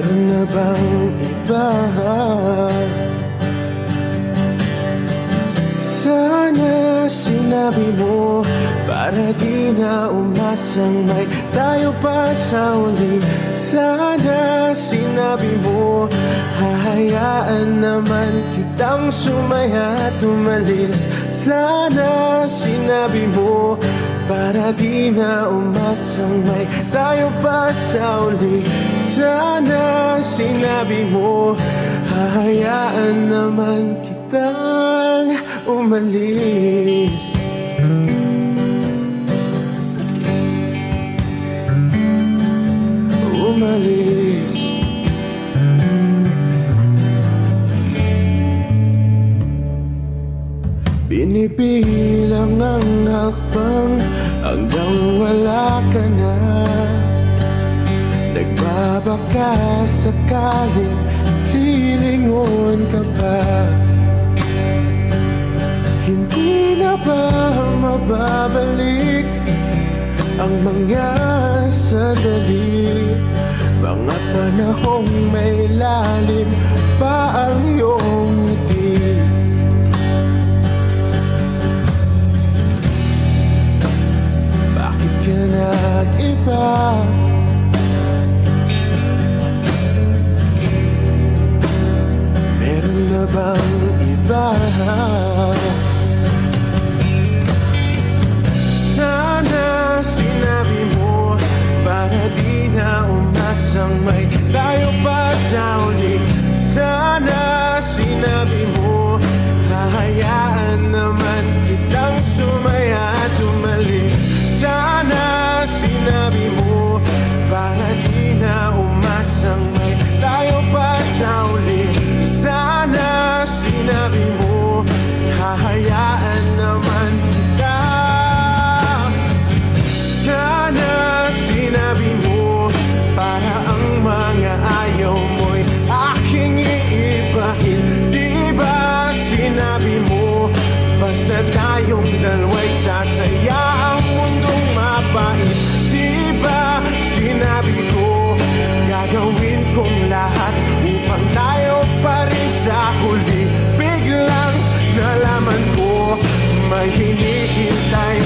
Meron na bang iba? Sana sinabi mo para di na umasang may tayo pa sa uli. Sana sinabi mo hahayaan naman kitang sumaya at umalis. Sana sinabi mo para di na umasang may tayo pa sa uli. Sana sinabi mo hahayaan naman kitang umalis. Umalis. Binibilang ang hakbang hanggang wala ka na. Nagbabaka sakaling lilingon ka pa. Hindi na ba mababalik ang mga sandali, mga panahong may lalim pa ang iyong ngiti? Bakit ka nag-iba? Meron na bang iba? Sana sinabi mo para di na umasang may tayo pa sa uli. Sana sinabi mo hahayaan naman kitang sumaya at umalis. Sana sinabi mo para di na umasang may tayo pa sa uli. Sana sinabi mo hahayaan naman kita. Sana sinabi mo para ang mga ayaw mo'y aking iibahin. Di ba sinabi mo basta tayong dalawa'y sasaya ang mundong mapait? Di ba sinabi ko gagawin kong lahat upang tayo pa rin sa huli? Biglang nalaman ko may hinihintay